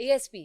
ASP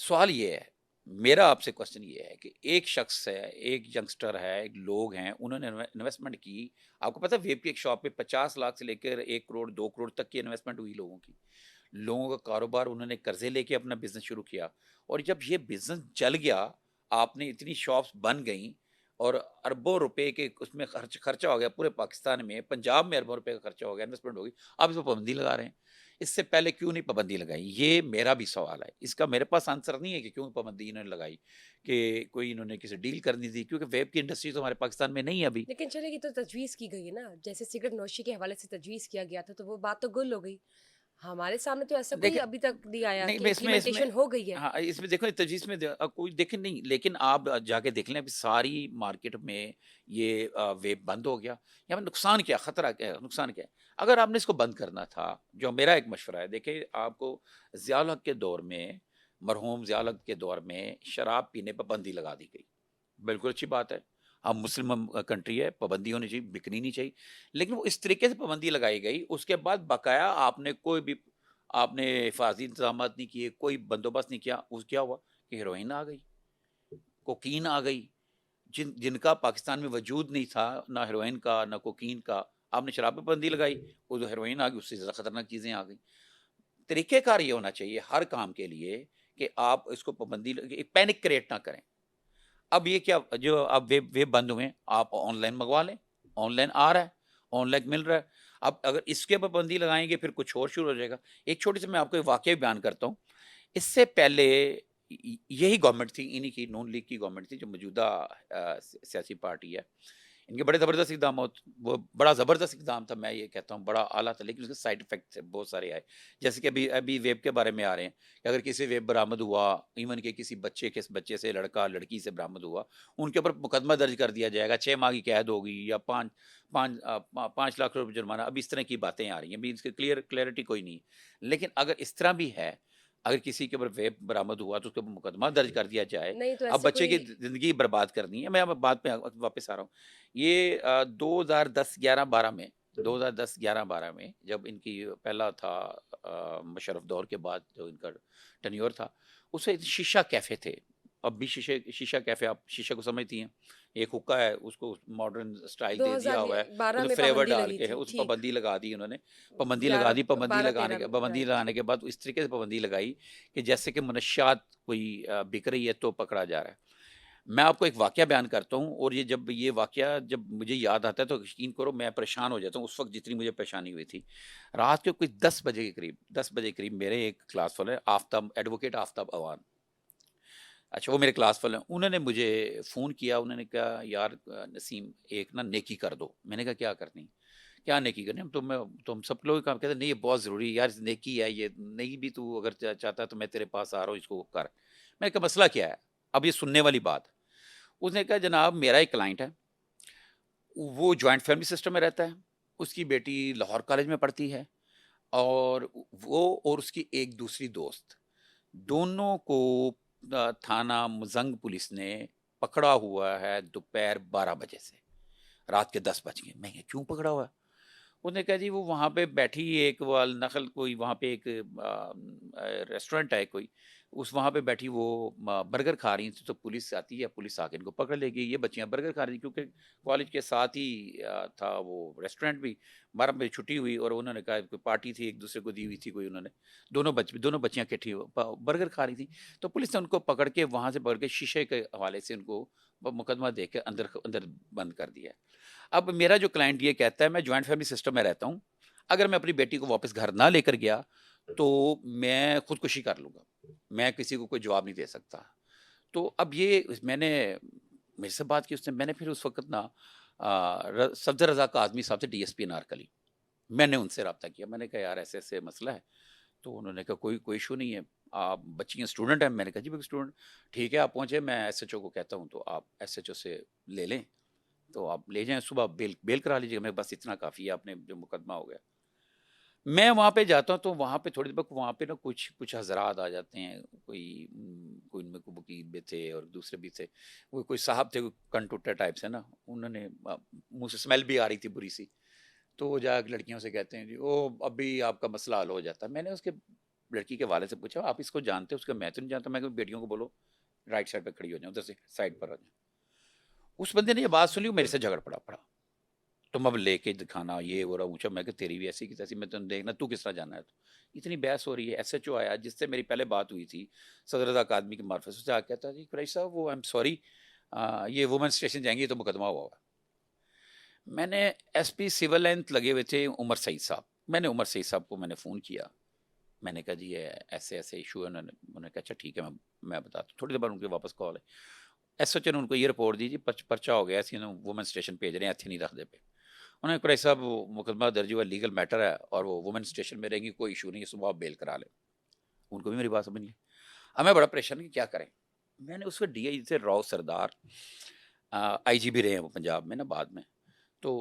سوال یہ ہے، میرا آپ سے کوشچن یہ ہے کہ ایک شخص ہے، ایک ینگسٹر ہے، ایک لوگ ہیں، انہوں نے انویسٹمنٹ کی. آپ کو پتا ہے ویب کی ایک شاپ پہ 50 لاکھ سے لے کر 1 کروڑ 2 کروڑ تک کی انویسٹمنٹ ہوئی لوگوں کی. لوگوں کا کاروبار، انہوں نے قرضے لے کے اپنا بزنس شروع کیا، اور جب یہ بزنس چل گیا، آپ نے اتنی شاپس بن گئیں اور اربوں روپے کے اس میں خرچہ ہو گیا پورے پاکستان میں، پنجاب میں اربوں روپے کا خرچہ ہو گیا، انویسٹمنٹ ہو گئی، آپ اس پہ پابندی لگا رہے ہیں. اس سے پہلے کیوں نہیں پابندی لگائی؟ یہ میرا بھی سوال ہے. اس کا میرے پاس آنسر نہیں ہے کہ کیوں پابندی انہوں نے لگائی، کہ کوئی انہوں نے کسی ڈیل کرنی تھی، کیونکہ ویب کی انڈسٹری تو ہمارے پاکستان میں نہیں ہے ابھی. لیکن چلے گی تو تجویز کی گئی ہے نا، جیسے سگریٹ نوشی کے حوالے سے تجویز کیا گیا تھا تو وہ بات تو گل ہو گئی. ہمارے سامنے تو ایسا کوئی دیکھیں، ابھی تک نہیں آیا نہیں کہ میں اس میں امپلیمنٹیشن ہو گئی ہے. ہاں اس میں دیکھو تجویز میں کوئی دیکھیں نہیں، لیکن آپ جا کے دیکھ لیں ابھی ساری مارکیٹ میں یہ ویب بند ہو گیا. یہاں پہ نقصان کیا، خطرہ کیا ہے، نقصان کیا ہے؟ اگر آپ نے اس کو بند کرنا تھا، جو میرا ایک مشورہ ہے، دیکھیں آپ کو ضیاء الحق کے دور میں، مرحوم ضیاء الحق کے دور میں شراب پینے پر پابندی لگا دی گئی. بالکل اچھی بات ہے، ہم مسلم کنٹری ہے، پابندی ہونی چاہیے، بکنی نہیں چاہیے. لیکن وہ اس طریقے سے پابندی لگائی گئی، اس کے بعد بقایا آپ نے کوئی بھی، آپ نے حفاظتی انتظامات نہیں کیے، کوئی بندوبست نہیں کیا. اس کیا ہوا کہ ہیروئن آ گئی، کوکین آ گئی، جن کا پاکستان میں وجود نہیں تھا، نہ ہیروئن کا نہ کوکین کا. آپ نے شراب پہ پابندی لگائی، وہ جو ہیروئن آ گئی، اس سے زیادہ خطرناک چیزیں آ گئی. طریقہ کار یہ ہونا چاہیے ہر کام کے لیے کہ آپ اس کو پابندی پینک کریٹ نہ کریں. اب یہ کیا، جو اب ویب بند ہوئے ہیں، آپ آن لائن منگوا لیں، آن لائن آ رہا ہے، آن لائن مل رہا ہے. اب اگر اس کے پابندی لگائیں گے پھر کچھ اور شروع ہو جائے گا. ایک چھوٹی سی میں آپ کو ایک واقعہ بھی بیان کرتا ہوں. اس سے پہلے یہی گورنمنٹ تھی، انہی کی نون لیگ کی گورنمنٹ تھی جو موجودہ سیاسی پارٹی ہے. ان کے بڑے زبردست اقدامات، وہ بڑا زبردست اقدام تھا، میں یہ کہتا ہوں بڑا اعلیٰ تھا، لیکن اس کے سائڈ افیکٹ بہت سارے آئے. جیسے کہ ابھی ویب کے بارے میں آ رہے ہیں کہ اگر کسی ویب برآمد ہوا، ایون کہ کسی بچے سے، لڑکا لڑکی سے برآمد ہوا، ان کے اوپر مقدمہ درج کر دیا جائے گا، 6 ماہ کی قید ہوگی یا 5 لاکھ روپے جرمانہ. اب اس طرح کی باتیں آ رہی ہیں، ابھی اس کی کلیئرٹی کوئی نہیں. لیکن اگر اس طرح بھی ہے، اگر کسی کے اوپر ویب برآمد ہوا تو اس کے اوپر مقدمہ درج کر دیا جائے. نہیں تو اب ایسے بچے کی کوئی زندگی برباد کرنی ہے. میں اب بات پہ واپس آ رہا ہوں. یہ 2010-11-12 میں، 2010-11-12 میں جب ان کی پہلا تھا مشرف دور کے بعد جو ان کا ٹنیور تھا، اس سے شیشہ کیفے تھے. اب بھی شیشہ کیفے، آپ شیشہ کو سمجھتی ہیں، ایک حکا ہے، اس کو ماڈرن سٹائل دو دے ہزار دیا ہوا ہے، اس بارہ میں میں فلیور پابندی ڈال لگی کے ہے، تھی، اس ٹھیک. پابندی لگا دی انہوں نے. پابندی گیارہ لگا دی، پابندی بارہ لگانے تیرہ کے میں پابندی رائٹ. لگانے کے بعد اس طریقے سے پابندی لگائی کہ جیسے کہ منشیات کوئی بک رہی ہے تو پکڑا جا رہا ہے. میں آپ کو ایک واقعہ بیان کرتا ہوں، اور یہ واقعہ جب مجھے یاد آتا ہے تو یقین کرو میں پریشان ہو جاتا ہوں. اس وقت جتنی مجھے پریشانی ہوئی تھی، رات کے کوئی 10 بجے کے قریب میرے ایک کلاس فیلو ہے آفتاب، ایڈوکیٹ آفتاب اوان. اچھا، وہ میرے کلاس فیلو ہیں. انہوں نے مجھے فون کیا، انہوں نے کہا یار نسیم ایک نا نیکی کر دو. میں نے کہا کیا کرنی؟ کیا نیکی کرنی؟ تم سب لوگ کام کہتے ہیں نہیں یہ بہت ضروری ہے یار، نیکی ہے یہ، نہیں بھی تو اگر چاہتا ہے تو میں تیرے پاس آ رہا ہوں، اس کو کر. میں نے کہا مسئلہ کیا ہے؟ اب یہ سننے والی بات. اس نے کہا جناب میرا ایک کلائنٹ ہے، وہ جوائنٹ فیملی سسٹم میں رہتا ہے، اس کی بیٹی لاہور کالج میں پڑھتی ہے، اور وہ اور اس کی ایک دوسری دوست، دونوں کو تھانہ مزنگ پولیس نے پکڑا ہوا ہے دوپہر 12 بجے سے رات کے 10 بج گئے. میں کہا کیوں پکڑا ہوا ہے؟ اس نے کہا جی وہ وہاں پہ بیٹھی ایک نخل، کوئی وہاں پہ ایک ریسٹورینٹ ہے کوئی، اس وہاں پہ بیٹھی وہ برگر کھا رہی تھی، تو پولیس آتی ہے، پولیس آ کے ان کو پکڑ لے گئی. یہ بچیاں برگر کھا رہی تھیں کیونکہ کالج کے ساتھ ہی تھا وہ ریسٹورینٹ بھی. 12 بجے چھٹی ہوئی اور انہوں نے کہا کوئی پارٹی تھی ایک دوسرے کو دی ہوئی تھی کوئی، انہوں نے دونوں بچیاں کٹھی برگر کھا رہی تھیں. تو پولیس نے ان کو پکڑ کے وہاں سے پکڑ کے شیشے کے حوالے سے ان کو مقدمہ دے کے اندر بند کر دیا. اب میرا جو کلائنٹ یہ کہتا ہے میں جوائنٹ فیملی سسٹم میں رہتا ہوں، اگر میں اپنی بیٹی کو واپس گھر نہ لے کر گیا تو میں خودکشی کر لوں گا، میں کسی کو کوئی جواب نہیں دے سکتا. تو اب یہ میں نے میرے سے بات کی اس نے، میں نے پھر اس وقت نا صفدر رضا کاظمی صاحب سے ڈی ایس پی انارکلی، میں نے ان سے رابطہ کیا. میں نے کہا یار ایسے ایسے مسئلہ ہے. تو انہوں نے کہا کوئی ایشو نہیں ہے، آپ بچیاں اسٹوڈنٹ ہیں. میں نے کہا جی اسٹوڈنٹ، ٹھیک ہے آپ پہنچے، میں ایس ایچ او کو کہتا ہوں تو آپ ایس ایچ او سے لے لیں، تو آپ لے جائیں صبح بیل کرا لیجیے گا. میں بس اتنا کافی ہے، آپ نے جو مقدمہ ہو گیا. میں وہاں پہ جاتا ہوں تو وہاں پہ تھوڑی دیر وہاں پہ نا کچھ حضرات آ جاتے ہیں، کوئی ان میں کوئی وکیل بھی تھے اور دوسرے بھی تھے، وہ کوئی صاحب تھے کنٹوٹا ٹائپ سے نا، انہوں نے منہ سے اسمیل بھی آ رہی تھی بری سی. تو وہ جا کے لڑکیوں سے کہتے ہیں جی او ابھی آپ کا مسئلہ حل ہو جاتا ہے. میں نے اس کے لڑکی کے والد سے پوچھا آپ اس کو جانتے ہو؟ اس کا میں تو نہیں جانتا. میں کہ بیٹیوں کو بولو رائٹ سائڈ پہ کھڑی ہو جائیں, ادھر سے سائڈ پر آ جائیں. اس بندے نے یہ بات سنی, میرے سے جھگڑ پڑا. تم اب لے کے دکھانا یہ وہ رہا اونچا. میں کہ تیری بھی ایسی کی تیسی, میں تم دیکھنا تو کس طرح جانا ہے. تو اتنی بحث ہو رہی ہے. ایس ایچ او آیا جس سے میری پہلے بات ہوئی تھی صدر رضا اکادمی کے معرفت سے, آ کہتا جی قریشی صاحب وہ ایم سوری یہ وومن اسٹیشن جائیں گے تو مقدمہ ہوا ہوا. میں نے ایس پی سول لائن لگے ہوئے تھے عمر سعید صاحب, میں نے عمر سعید صاحب کو میں نے فون کیا. میں نے کہا جی یہ ایسے ایسے ایشو ہے. انہوں نے کہا اچھا ٹھیک ہے میں بتاتا ہوں. تھوڑی دیر بعد ان کے واپس کال ہے. ایس ایچ او نے ان کو یہ رپورٹ دی جی پرچہ ہو گیا ایسی وومن اسٹیشن بھیج رہے ہیں ایتھے نہیں رکھ دے پہ. انہوں نے قریشی صاحب وہ مقدمہ درج ہوا لیگل میٹر ہے اور وہ وومن اسٹیشن میں رہیں گی, کوئی ایشو نہیں ہے, صبح آپ بیل کرا لیں. ان کو بھی میری بات سمجھ گئی. اب میں بڑا پریشان کہ کیا کریں. میں نے اس وقت ڈی آئی سے راؤ سردار آئی جی بھی رہے ہیں وہ پنجاب میں نا بعد میں, تو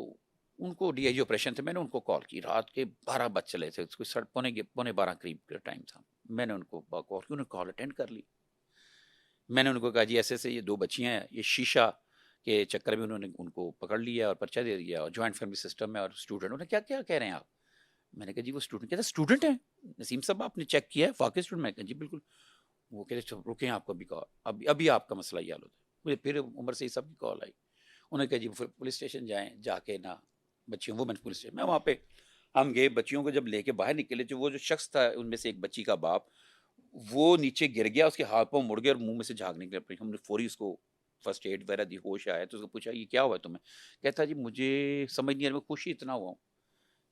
ان کو ڈی آئی جی آپریشن تھے. میں نے ان کو کال کی, رات کے 12 بج چلے تھے, اس کو 12:15 قریب کا ٹائم تھا. میں نے ان کو کال کی, انہوں نے کال اٹینڈ کر لی. میں نے ان کو کہا جی ایسے ایسے یہ 2 بچیاں ہیں, یہ شیشہ کے چکر میں انہوں نے ان کو پکڑ لیا اور پرچہ دے دیا, اور جوائنٹ فیملی سسٹم میں, اور اسٹوڈنٹ. انہوں نے کیا کیا کہہ رہے ہیں آپ؟ میں نے کہا جی وہ اسٹوڈنٹ. کہتا اسٹوڈنٹ ہیں نسیم صاحب, آپ نے چیک کیا ہے واقعی اسٹوڈنٹ؟ میں کہا جی بالکل. وہ کہتے رکیں آپ کو ابھی کال, ابھی آپ کا مسئلہ یہ حل ہوتا ہے. مجھے پھر عمر سے صاحب کی کال آئی. انہوں نے کہا جی پولیس اسٹیشن جائیں, جا کے نا بچیوں وہ پولیس اسٹیشن میں وہاں پہ ہم گئے. بچیوں کو جب لے کے باہر نکلے تو وہ جو شخص تھا ان میں سے ایک بچی کا باپ, وہ نیچے گر گیا, اس کے ہاتھ پاؤں مڑ گئے اور منہ میں سے جھاگ نکلے. ہم نے فوری اس کو فرسٹ ایڈ وغیرہ دی, ہوش آیا تو اس کو پوچھا یہ کیا ہوا ہے تمہیں؟ کہتا جی مجھے سمجھ نہیں آ رہا, میں خوشی اتنا ہوا ہوں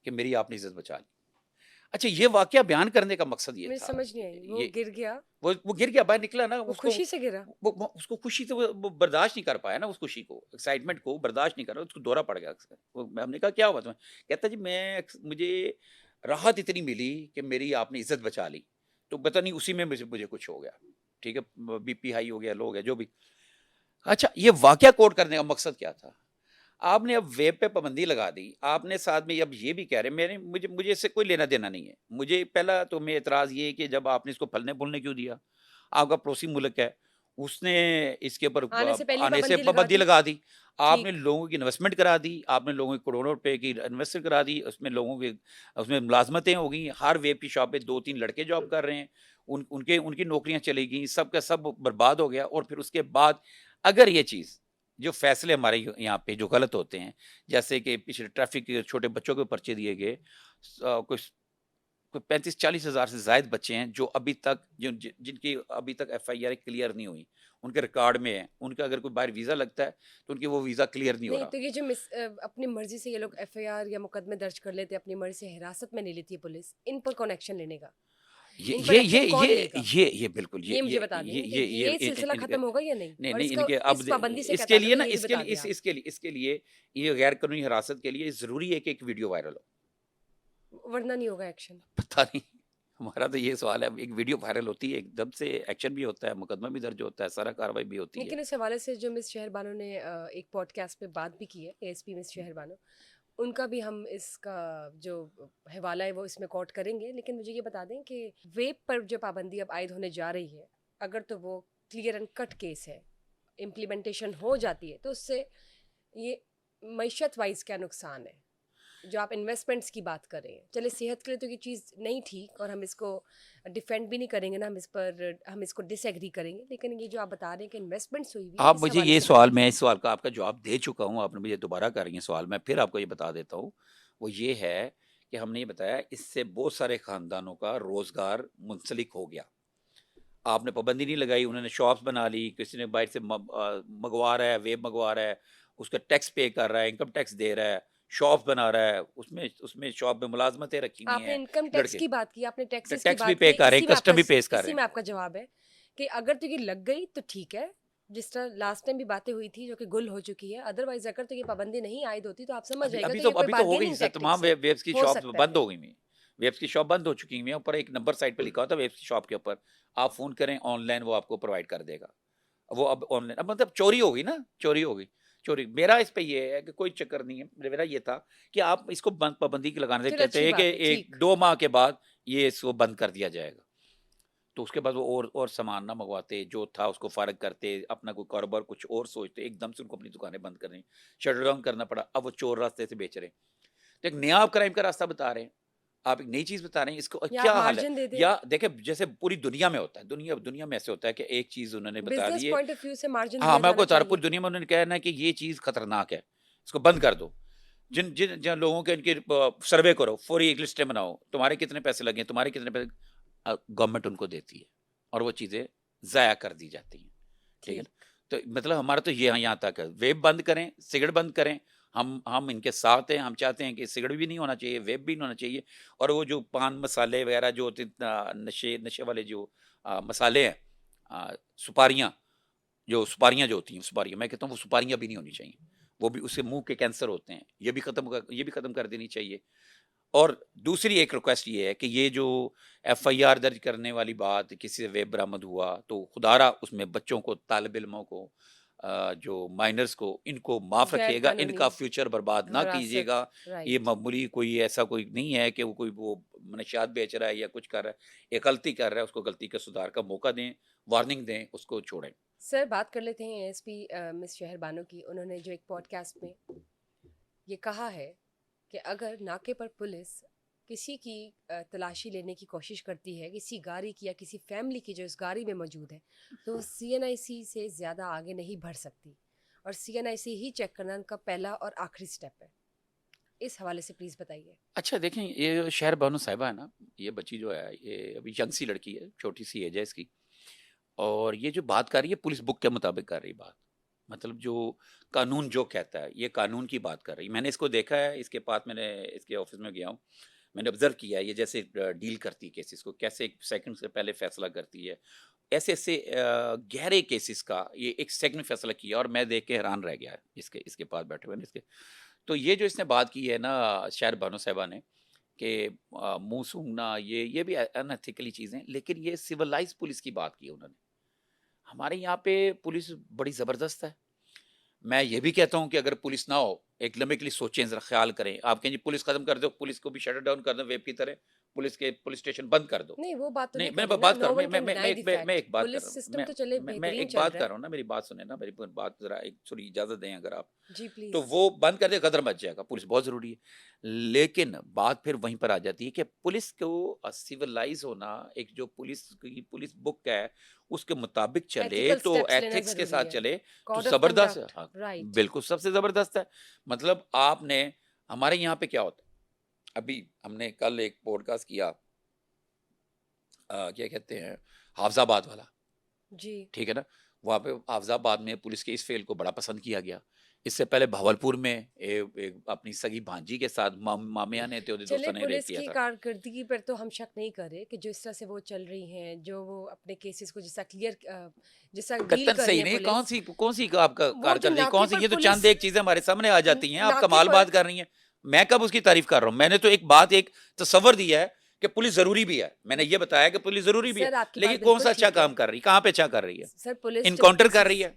کہ میری آپ نے عزت بچا لی. اچھا یہ واقعہ بیان کرنے کا مقصد یہ مجھے تھا. سمجھ نہیں آئی, وہ یہ گر گیا, وہ گر گیا, باہر نکلا نا, وہ اس کو خوشی سے گرا. اس کو خوشی سے وہ برداشت نہیں کر پایا نا, اس خوشی کو, ایکسائٹمنٹ کو برداشت نہیں کر رہا, اس کو دورہ پڑ گیا. ہم نے کہا کیا ہوا تمہیں؟ کہتا جی مجھے راحت اتنی ملی کہ میری آپ نے عزت بچا لی, تو پتہ نہیں اسی میں مجھے کچھ ہو گیا. ٹھیک ہے, بی پی ہائی ہو گیا, لو ہو گیا, جو بھی. اچھا یہ واقعہ کوٹ کرنے کا مقصد کیا تھا؟ آپ نے اب ویب پہ پابندی لگا دی, آپ نے ساتھ میں اب یہ بھی کہہ رہے مجھے اس سے کوئی لینا دینا نہیں ہے. مجھے پہلا تو میں اعتراض یہ ہے کہ جب آپ نے اس کو پھلنے پھولنے کیوں دیا؟ آپ کا پڑوسی ملک ہے, اس نے اس کے اوپر آنے سے پہلی آنے سے پابندی لگا پابندی دی. لگا دی. آپ نے ٹھیک. لوگوں کی انویسٹمنٹ کرا دی, آپ نے لوگوں کی کروڑوں روپے کی انویسٹ کرا دی, اس میں لوگوں کے اس میں ملازمتیں ہو گئیں. ہر ویب کی شاپ پہ 2-3 لڑکے جاب کر رہے ہیں, ان کی نوکریاں چلی گئیں, سب کا سب برباد ہو گیا. اور پھر اس کے بعد اگر یہ چیز جو فیصلے ہمارے یہاں پہ جو غلط ہوتے ہیں, جیسے کہ پچھلے ٹریفک کے چھوٹے بچوں کے پرچے دیے گئے, کچھ 35-40 ہزار سے زائد بچے ہیں جو ابھی تک جن کی ابھی تک ایف آئی آر کلیئر نہیں ہوئی, ان کے ریکارڈ میں ہے. ان کا اگر کوئی باہر ویزا لگتا ہے تو ان کی وہ ویزا کلیئر نہیں ہو نہیں رہا. تو یہ جو اپنی مرضی سے یہ لوگ ایف آئی آر یا مقدمے درج کر لیتے, اپنی مرضی سے حراست میں نہیں لیتی ہے پولیس, ان پر کون ایکشن لینے کا؟ ان پر ایکشن کون لے گا؟ یہ بالکل یہ مجھے بتا دیں کہ یہ سلسلہ ختم ہوگا یا نہیں, نہیں اور نہیں, اس ان کا کے اب اس پابندی سے اس کیا کے تعلق لیے ہے نا یہ بھی بتا دیں آپ. اس کے لیے یہ غیر قانونی حراست کے لیے ضروری ہے کہ ایک ویڈیو وائرل ہو. ورنہ نہیں ہوگا ایکشن. پتہ نہیں, ہمارا تو یہ سوال ہے. ایک ویڈیو وائرل ہوتی ہے, ایک دم سے ایکشن بھی ہوتا ہے, مقدمہ بھی درج ہوتا ہے, سارا کاروائی بھی ہوتی ہے. لیکن اس حوالے سے جو مس شہر بانو نے ایک پوڈ کاسٹ پہ بات بھی کی ہے, اے ایس پی مس شہر بانو, ان کا بھی ہم اس کا جو حوالہ ہے وہ اس میں کوٹ کریں گے. لیکن مجھے یہ بتا دیں کہ ویب پر جو پابندی اب عائد ہونے جا رہی ہے, اگر تو وہ کلیئر اینڈ کٹ کیس ہے, امپلیمنٹیشن ہو جاتی ہے, تو اس سے یہ معیشت وائز کیا نقصان ہے؟ جو آپ انویسٹمنٹس کی بات کر رہے ہیں, چلے صحت کے لیے تو یہ چیز نہیں ٹھیک, اور ہم اس کو ڈیفینڈ بھی نہیں کریں گے نا, ہم اس کو ڈس ایگری کریں گے. لیکن یہ جو آپ بتا رہے ہیں کہ انویسٹمنٹس ہوئی ہوئی, آپ اس مجھے حوالے یہ سے سوال, بتائیں. میں اس سوال کا آپ کا جواب دے چکا ہوں, آپ نے مجھے دوبارہ کر رہی ہیں سوال, میں پھر آپ کو یہ بتا دیتا ہوں. وہ یہ ہے کہ ہم نے یہ بتایا اس سے بہت سارے خاندانوں کا روزگار منسلک ہو گیا. آپ نے پابندی نہیں لگائی, انہوں نے شاپس بنا لی, کسی نے باہر سے منگوا رہا ہے, ویب منگوا رہا ہے, اس کا ٹیکس پے کر رہا ہے, انکم ٹیکس دے رہا ہے, شاپس بنا رہا ہے, اس میں شاپ میں ملازمتیں رکھی ہوئی آپ نے ہیں انکم ٹیکس لڑکے, کی بات کی, آپ نے ٹیکسز کی ٹیکس بھی بات پے کی, کر رہے ہیں, کسٹم بھی پیش کر رہے اسی ہیں. میں آپ کا جواب ہے کہ اگر تو یہ لگ گئی تو ٹھیک ہے, جس طرح لاسٹ ٹائم بھی باتیں ہوئی تھی جو کہ گل ہو چکی ہے. ادروائز اگر تو یہ پابندی نہیں عائد ہوتی تو آپ سمجھ جائے گا کہ یہ کوئی ابھی تو ہو گئی بارگیننگ سر, تمام ٹیکٹکس ہے, ویبس کی ہو شاپ سکتا بند ہے. ہو گئی ہوئی ہیں, ویبس کی شاپ بند ہو چکی ہوئی ہیں. اوپر ایک نمبر سائٹ پہ لکھا ہوتا ہے ویبس کی شاپ کے اوپر, آپ فون کریں آن لائن وہ آپ کو پرووائڈ کر دے گا. وہ اب آن لائن, اب مطلب چوری ہو گئی نا, چوری ہو گئی چوری. میرا اس پہ یہ ہے کہ کوئی چکر نہیں ہے, میرا یہ تھا کہ آپ اس کو پابندی کے لگانے سے چلو کہتے اچھی ہیں کہ بات ہے, ٹھیک. 1-2 ماہ کے بعد یہ اس کو بند کر دیا جائے گا. تو اس کے بعد وہ اور سامان نہ منگواتے, جو تھا اس کو فارغ کرتے, اپنا کوئی کاروبار کچھ اور سوچتے, ایک دم سے ان کو اپنی دکانیں بند کرنی, شٹر ڈاؤن کرنا پڑا. اب وہ چور راستے سے بیچ رہے ہیں. تو ایک نیا آپ کرائم کا راستہ بتا رہے ہیں. آپ ایک نئی چیز بتا رہے ہیں، اس کو یا کیا آپ حل ہے؟ مارجن دے دیں. یا دیکھیں جیسے پوری دنیا میں ہوتا ہے، دنیا میں ایسے ہوتا ہے کہ ایک چیز انہوں نے بتا بزنس دی ہے. پوائنٹ آف ویو سے مارجن ہاں دیا میں آپ کو جانا بتا رہا ہوں، چاہیے. پوری دنیا میں انہوں نے کہنا ہے کہ یہ چیز خطرناک ہے، اس کو بند کر دو. جن جن جن لوگوں کے ان کی سروے کرو، فوری ایک لسٹیں بناؤ، تمہارے کتنے پیسے لگے، تمہارے کتنے پیسے، گورنمنٹ ان کو دیتی ہے اور وہ چیزیں ضائع کر دی جاتی ہیں. ٹھیک ہے نا؟ ٹھیک. تو مطلب ہمارا تو یہ یہاں تک ہے، ویب بند کریں، سگریٹ بند کریں. ہم ان کے ساتھ ہیں، ہم چاہتے ہیں کہ سگریٹ بھی نہیں ہونا چاہیے، ویب بھی نہیں ہونا چاہیے. اور وہ جو پان مسالے وغیرہ جو ہوتے نشے والے جو مسالے ہیں، سپاریاں سپاریاں جو ہوتی ہیں، سپاریاں میں کہتا ہوں وہ سپاریاں بھی نہیں ہونی چاہیے. وہ بھی اس سے منہ کے کینسر ہوتے ہیں، یہ بھی ختم کر دینی چاہیے. اور دوسری ایک ریکویسٹ یہ ہے کہ یہ جو ایف آئی آر درج کرنے والی بات، کسی سے ویب برآمد ہوا تو خدارا اس میں بچوں کو، طالب علموں کو، جو مائنرز کو، ان کو معاف غیر رکھیے گا، ان قانونی کا فیوچر برباد نہ کیجیے وراثت. گا. یہ رائٹ. معمولی کوئی ایسا کوئی نہیں ہے کہ وہ کوئی وہ منشیات بیچ رہا ہے یا کچھ کر رہا ہے. ایک غلطی کر رہا ہے، اس کو غلطی کا سدھار کا موقع دیں، وارننگ دیں، اس کو چھوڑیں. سر بات کر لیتے ہیں ایس پی مس شہر بانو کی. انہوں نے جو ایک پوڈ کاسٹ میں یہ کہا ہے کہ اگر ناکے پر پولیس کسی کی تلاشی لینے کی کوشش کرتی ہے، کسی گاڑی کی یا کسی فیملی کی جو اس گاڑی میں موجود ہے، تو وہ سی این آئی سی سے زیادہ آگے نہیں بڑھ سکتی، اور سی این آئی سی ہی چیک کرنا ان کا پہلا اور آخری سٹیپ ہے. اس حوالے سے پلیز بتائیے. اچھا دیکھیں، یہ شہر بانو صاحبہ ہے نا، یہ بچی جو ہے، یہ ابھی ینگ سی لڑکی ہے، چھوٹی سی ایج ہے اس کی. اور یہ جو بات کر رہی ہے پولیس بک کے مطابق کر رہی بات، مطلب جو قانون جو کہتا ہے، یہ قانون کی بات کر رہی. میں نے اس کو دیکھا ہے، اس کے پاس میں نے اس کے آفس میں گیا ہوں، میں نے آبزرو کیا ہے یہ جیسے ڈیل کرتی کیسز کو، کیسے ایک سیکنڈ سے پہلے فیصلہ کرتی ہے. ایسے ایسے گہرے کیسز کا یہ ایک سیکنڈ میں فیصلہ کیا، اور میں دیکھ کے حیران رہ گیا اس کے پاس بیٹھے ہوئے اس کے. تو یہ جو اس نے بات کی ہے نا شہر بانو صاحبہ نے، کہ منہ سونگھنا، یہ بھی ان ایتھیکلی چیزیں، لیکن یہ سیولائز پولیس کی بات کی انہوں نے. ہمارے یہاں پہ پولیس بڑی زبردست ہے. میں یہ بھی کہتا ہوں کہ اگر پولیس نہ ہو، ایک لمحے کے لیے سوچیں، ذرا خیال کریں. آپ کہیں جی پولیس ختم کر دو، پولیس کو بھی شٹ ڈاؤن کر دو ویب کی طرح، پولیس اسٹیشن بند کر دو. نہیں وہ بات تو نہیں نہیں میں کر رہے نا. بات کر رہا نو ہوں، ون کین ڈینائی دی میں فیکٹ. ایک بات کر رہا پولیس ہوں، سسٹم تو چلے میں بہترین ایک چل بات رہا کر ہے. رہا ہوں نا، میری بات سنیں نا، میری بات ذرا ایک تھوڑی اجازت دیں اگر آپ. جی تو پلیز. وہ بند کر دے، قدر مچ جائے گا. پولیس بہت ضروری ہے، لیکن بات پھر وہیں پر آ جاتی ہے کہ پولیس کو سیولائز ہونا، ایک جو پولیس بک ہے اس کے مطابق چلے ایتھیکل تو سٹیپس لینا ایتھکس کے ضروری ساتھ ہے. چلے تو کوڈ آف زبردست. کنڈکٹ. ہاں رائٹ. بالکل سب سے زبردست ہے. مطلب آپ نے، ہمارے یہاں پہ کیا ہوتا ہے، ابھی ہم نے کل ایک پوڈ کاسٹ کیا، کیا کہتے ہیں، حافظ آباد والا. جی. ٹھیک ہے نا، وہاں پہ حافظ آباد میں پولیس کے اس فیل کو بڑا پسند کیا گیا. اس سے پہلے بھاولپور میں اپنی سگی بھانجی کے ساتھ مامیاں نے تھے، چلے دوستوں نے ریپ پولیس کیا کی تھا. کارکردگی پر تو ہم شک نہیں کر رہے کہ جو اس طرح سے وہ چل رہی ہیں، جو وہ اپنے کیسز کو جیسا ڈیل کتن کر رہی صحیح ہیں نہیں، پولیس. کون سی آپ کا وہ جو کارکردگی، ناکے کون سی، پر یہ تو چند پولیس ایک چیزیں ہمارے سامنے آ جاتی ہیں. آپ ناکے کمال پر بات کر رہی ہیں، میں کب اس کی تعریف کر رہا ہوں. میں نے تو ایک تصور دیا ہے کہ پولیس ضروری بھی ہے. میں نے یہ بتایا کہ پولیس ضروری بھی ہے، سر آپ کی لیکن بات کون بالکل سا اچھا ٹھیک ہے. کام کر رہی، کہاں پہ اچھا کر رہی ہے. سر پولیس جب انکاؤنٹر کر رہی ہے.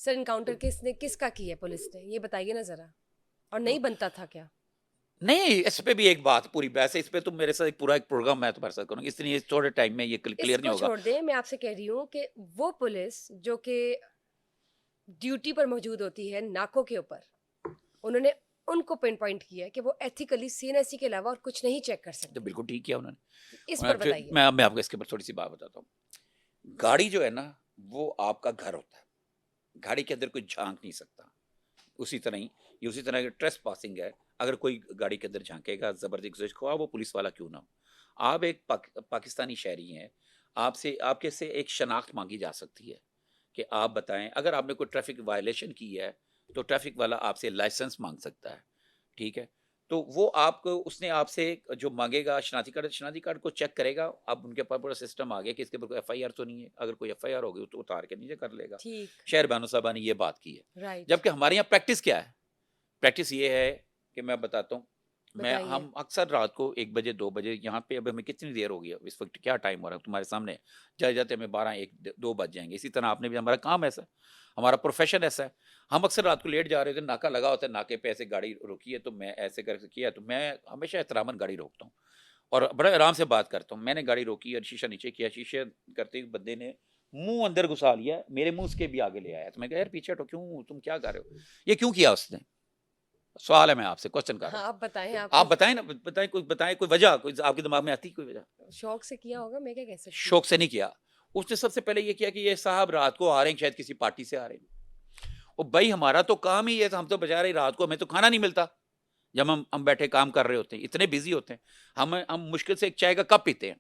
سر انکاؤنٹر کس کا کی ہے پولیس نے، یہ بتائیے نا ذرا. اور نہیں بنتا تھا کیا؟ نہیں، اس پہ بھی ایک بات پوری بحث ہے، اس پہ تم میرے ساتھ ایک پروگرام میں تمہارے ساتھ کروں گا، اس لیے تھوڑے ٹائم میں یہ اس کلیئر نہیں کو ہوگا. چھوڑ دیں. میں آپ سے کہہ رہی ہوں کہ وہ پولیس جو کہ ڈیوٹی پر موجود ہوتی ہے ناکوں کے اوپر، انہوں نے ان کو پن پوائنٹ کیا ہے کہ وہ ایتھیکلی سی این ایس سی کے علاوہ اور کچھ نہیں چیک کر تو سکتے. بالکل ٹھیک کیا انہوں اس پر نے. بتائیے. میں آپ کو اس کے اوپر تھوڑی سی بات بتاتا ہوں. گاڑی جو ہے نا، وہ آپ کا گھر ہوتا ہے، گاڑی کے اندر کوئی جھانک نہیں سکتا. اسی طرح ٹریس پاسنگ ہے، اگر کوئی گاڑی کے اندر جھانکے گا زبردستی، خواہ وہ پولیس والا کیوں نہ ہو. آپ ایک پاکستانی شہری ہیں، آپ کے سے ایک شناخت مانگی جا سکتی ہے کہ آپ بتائیں. اگر آپ نے کوئی ٹریفک وائلیشن کی ہے تو ٹریفک والا آپ سے لائسنس مانگ سکتا ہے. ٹھیک ہے، تو وہ آپ کو، اس نے آپ سے جو مانگے گا شناختی کارڈ کو چیک کرے گا. اب ان کے پاس پورا سسٹم آ گیا کہ اس کے اوپر کوئی ایف آئی آر تو نہیں ہے. اگر کوئی ایف آئی آر ہوگی تو اتار کے نیچے کر لے گا. ٹھیک. شہر بانو صاحبہ نے یہ بات کی ہے. رائٹ. جبکہ ہمارے یہاں پریکٹس کیا ہے؟ پریکٹس یہ ہے کہ میں بتاتا ہوں، بتائیے. ہم اکثر رات کو 1 بجے 2 بجے، یہاں پہ اب ہمیں کتنی دیر ہو گئی ہے، اس وقت کیا ٹائم ہو رہا ہے تمہارے سامنے، جاتے جاتے ہمیں 12 1 2 بج جائیں گے. اسی طرح آپ نے بھی، ہمارا کام ایسا ہے، ہمارا پروفیشن ایسا ہے. ہم اکثر رات کو لیٹ جا رہے ہوتے ہیں، ناکا لگا ہوتا ہے، ناکے پہ ایسے گاڑی روکی ہے تو میں ایسے کر کے کیا، تو میں ہمیشہ احتراماً گاڑی روکتا ہوں اور بڑے آرام سے بات کرتا ہوں. میں نے گاڑی روکی اور شیشہ نیچے کیا، شیشے کرتے ہی بندے نے منہ اندر گھسا لیا، میرے منہ اس کے بھی آگے لے آیا. تو میں کہا یار پیچھے ہٹو، کیوں، تم کیا کر رہے ہو، یہ کیوں کیا اس نے. سوال ہے، میں آپ سے کوشچن کر رہا ہاں ہوں. آپ بتائیں، آپ بتائیں نا، بتائیں کوئی وجہ، کوئی آپ کے دماغ میں آتی کوئی وجہ؟ شوق سے کیا ہوگا، میں کیا کہہ سکتی ہوں. شوق سے نہیں کیا. اس نے سب سے پہلے یہ کیا کہ یہ صاحب رات کو آ رہے ہیں، شاید کسی پارٹی سے آ رہے ہیں. اور بھائی ہمارا تو کام ہی ہے، ہم تو بچا رہے رات کو ہمیں تو کھانا نہیں ملتا جب ہم بیٹھے کام کر رہے ہوتے ہیں، اتنے بزی ہوتے ہیں. ہم مشکل سے ایک چائے کا کپ پیتے ہیں،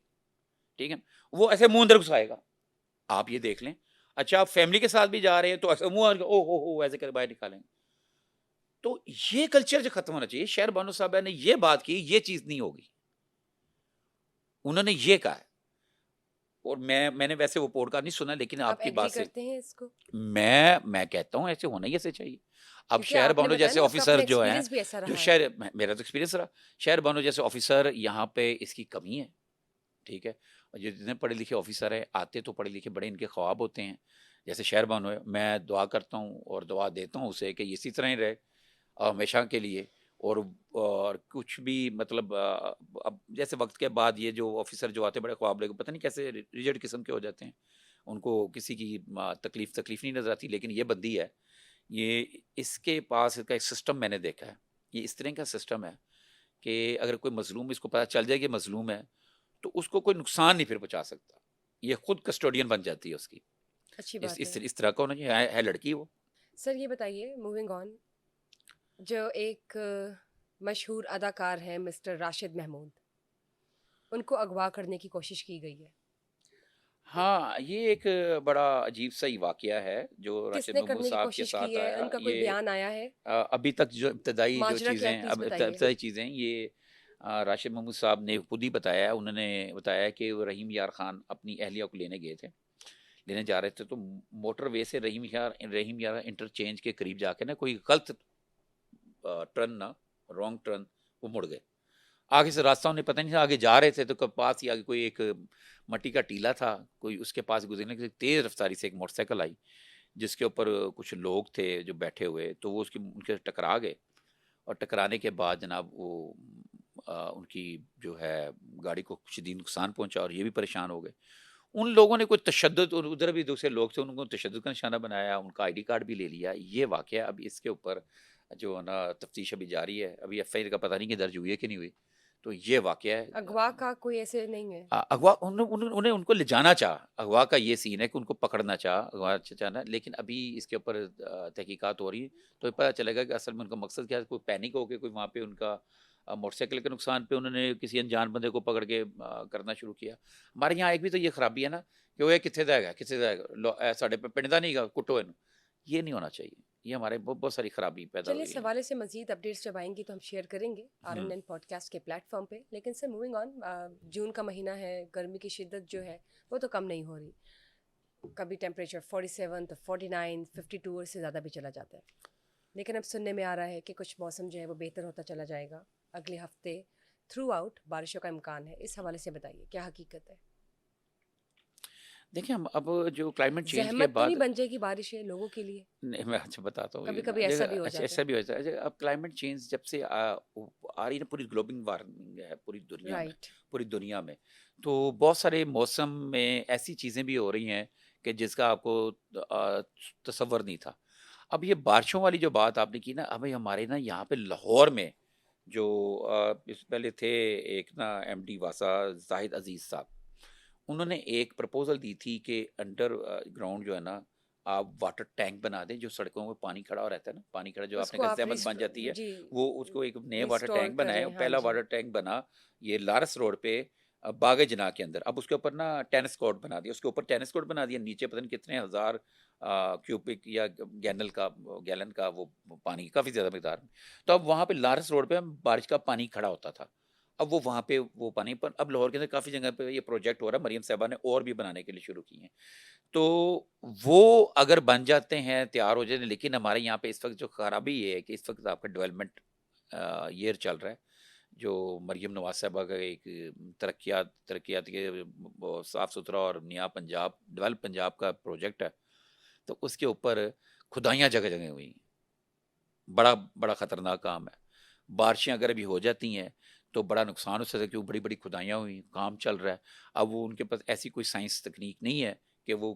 ٹھیک ہے، وہ ایسے منہ اندر گھسائے گا. آپ یہ دیکھ لیں. اچھا آپ فیملی کے ساتھ بھی جا رہے ہیں تو ایسے منہ او ہو ہو ایسے کر باہر نکالیں گے. تو یہ کلچر جو ختم ہونا چاہیے. شہر بانو صاحبہ نے یہ بات کی، یہ چیز نہیں ہوگی. انہوں نے یہ کہا ہے. اور میں نے ویسے وہ پوڈکاسٹ نہیں سنا، لیکن آپ آپ کی ایگری بات سے کرتے ہیں اس کو؟ میں کہتا ہوں ایسے ہونا ہی ایسے چاہیے. اب کیونکہ شہر آپ نے بانو بتایا جیسے نا آپ کا اپنا آفیسر جو ہیں، ایکسپیرینس بھی ایسا جو رہا ہے. شہر میرا تو ایکسپیرینس رہا، شہر بانو جیسے آفیسر یہاں پہ اس کی کمی ہے، ٹھیک ہے. اور جتنے پڑھے لکھے آفیسر ہیں آتے تو پڑھے لکھے بڑے ان کے خواب ہوتے ہیں. جیسے شہر بانو ہے، میں دعا کرتا ہوں اور دعا دیتا ہوں اسے کہ اسی طرح ہی رہے ہمیشہ کے لیے. اور کچھ بھی مطلب اب جیسے وقت کے بعد یہ جو آفیسر جو آتے بڑے خواب لے کے پتہ نہیں کیسے ریجڈ قسم کے ہو جاتے ہیں، ان کو کسی کی تکلیف نہیں نظر آتی. لیکن یہ بندی ہے، یہ اس کے پاس کا ایک سسٹم میں نے دیکھا ہے. یہ اس طرح کا سسٹم ہے کہ اگر کوئی مظلوم اس کو پتہ چل جائے کہ مظلوم ہے تو اس کو کوئی نقصان نہیں پھر پہنچا سکتا. یہ خود کسٹوڈین بن جاتی ہے اس کی. اچھی اس بات اس ہے. اس طرح کا ہونا چاہیے. ہے لڑکی وہ. سر یہ بتائیے، موونگ آن، جو ایک مشہور اداکار ہیں مسٹر راشد محمود، ان کو اغوا کرنے کی کوشش کی گئی ہے. ہاں یہ ایک بڑا عجیب سا ہی واقعہ ہے جو کس راشد نے محمود کرنے کی صاحب کے کوشش ساتھ کی ہے؟ آیا. ان کا کوئی یہ بیان آیا ہے؟ ابھی تک جو ابتدائی جو ماجرا کیا ہے، چیزیں پلیز بتائیے. یہ راشد محمود صاحب نے خود ہی بتایا. انہوں نے بتایا کہ وہ رحیم یار خان اپنی اہلیہ کو لینے جا رہے تھے تو موٹر وے سے رحیم یار انٹرچینج کے قریب جا کے نا کوئی غلط ٹرن نا رانگ ٹرن وہ مڑ گئے. آگے سے راستہ انہیں پتہ نہیں تھا، آگے جا رہے تھے تو پاس ہی آگے کوئی ایک مٹی کا ٹیلا تھا، کوئی اس کے پاس گزرنے کے تیز رفتاری سے ایک موٹر سائیکل آئی جس کے اوپر کچھ لوگ تھے جو بیٹھے ہوئے. تو وہ ان کے ٹکرا گئے اور ٹکرانے کے بعد جناب وہ ان کی جو ہے گاڑی کو شدید نقصان پہنچا اور یہ بھی پریشان ہو گئے. ان لوگوں نے کوئی تشدد، ادھر بھی دوسرے لوگ تھے، ان کو تشدد کا نشانہ بنایا، ان کا آئی ڈی کارڈ بھی لے لیا. یہ واقعہ اب اس کے اوپر جو ہے نا تفتیش ابھی جاری ہے. ابھی ایف آئی آر کا پتہ نہیں کہ درج ہوئی ہے کہ نہیں ہوئی. تو یہ واقعہ ہے. اغوا کا کوئی ایسے نہیں ہے؟ اغوا انہیں ان کو لے جانا چاہا. اغوا کا یہ سین ہے کہ ان کو پکڑنا چاہا، اغوا چاہنا. لیکن ابھی اس کے اوپر تحقیقات ہو رہی ہے تو پتہ چلے گا کہ اصل میں ان کا مقصد کیا ہے. کوئی پینک ہو کے کوئی وہاں پہ ان کا موٹر سائیکل کے نقصان پہ انہوں نے کسی انجان بندے کو پکڑ کے کرنا شروع کیا. ہمارے یہاں ایک بھی تو یہ خرابی ہے نا کہ وہ کتنے جائے گا ساڑھے پہ پنڈا نہیں گا کٹو. یہ نہیں ہونا چاہیے. یہ ہمارے بہت ساری خرابی پیدا چلیے ہوئی اس ہے. حوالے سے مزید اپڈیٹس جب آئیں گی تو ہم شیئر کریں گے R N N podcast کے پلیٹ فارم پہ. لیکن سر موونگ آن، جون کا مہینہ ہے، گرمی کی شدت جو ہے وہ تو کم نہیں ہو رہی. کبھی ٹیمپریچر 47 تو 49 52 سے زیادہ بھی چلا جاتا ہے. لیکن اب سننے میں آ رہا ہے کہ کچھ موسم جو ہے وہ بہتر ہوتا چلا جائے گا. اگلے ہفتے تھرو آؤٹ بارشوں کا امکان ہے. اس حوالے سے بتائیے کیا حقیقت ہے؟ دیکھیں ہم اب جو کلائمیٹ چینج کے زحمت تو بعد نہیں بن جائے گی بارشیں لوگوں کے لیے؟ نہیں، میں اچھا بتاتا ہوں. کبھی کبھی ایسا بھی ہو اچھا جاتا ایسا بھی ہوتا ہے. اب کلائمیٹ چینج جب سے آ رہی ہے نا، پوری گلوبل وارمنگ ہے پوری ہے. دنیا میں، رائٹ. تو بہت سارے موسم میں ایسی چیزیں بھی ہو رہی ہیں کہ جس کا آپ کو تصور نہیں تھا. اب یہ بارشوں والی جو بات آپ نے کی نا، ابھی ہمارے نا یہاں پہ لاہور میں جو اس پہلے تھے ایک نا ایم ڈی واسا زاہد عزیز صاحب، انہوں نے ایک پرپوزل دی تھی کہ انڈر گراؤنڈ جو ہے نا آپ واٹر ٹینک بنا دیں. جو سڑکوں میں پانی کھڑا ہو رہتا ہے نا، پانی کھڑا جو اس آپ نے کو کہا آپ زحمت بن جاتی ہے، جی وہ اس کو ایک نئے واٹر ریسٹور ٹینک بنائے. کریں. ہاں پہلا جی. واٹر ٹینک بنا یہ لارس روڈ پہ باغ جناح کے اندر. اب اس کے اوپر نا ٹینس کورٹ بنا دیا، اس کے اوپر ٹینس کورٹ بنا دیا. نیچے پتہ نہیں کتنے ہزار کیوبک یا گیلن کا وہ پانی، کافی زیادہ مقدار میں. تو اب وہاں پہ لارس روڈ پہ بارش کا پانی کھڑا ہوتا تھا. اب وہ وہاں پہ وہ پانی پر اب لاہور کے اندر کافی جگہ پہ یہ پروجیکٹ ہو رہا ہے. مریم صاحبہ نے اور بھی بنانے کے لیے شروع کی ہیں. تو وہ اگر بن جاتے ہیں، تیار ہو جاتے ہیں. لیکن ہمارے یہاں پہ اس وقت جو خرابی یہ ہے کہ اس وقت آپ کا ڈیولپمنٹ ایئر چل رہا ہے، جو مریم نواز صاحبہ کا ایک ترقیات کے صاف ستھرا اور نیا پنجاب، ڈیولپ پنجاب کا پروجیکٹ ہے. تو اس کے اوپر کھدائیاں جگہ جگہ ہوئی ہیں. بڑا بڑا خطرناک کام ہے. بارشیں اگر ابھی ہو جاتی ہیں تو بڑا نقصان ہو سکتا ہے، کیونکہ بڑی بڑی کھدائیاں ہوئی، کام چل رہا ہے. اب وہ ان کے پاس ایسی کوئی سائنس تکنیک نہیں ہے کہ وہ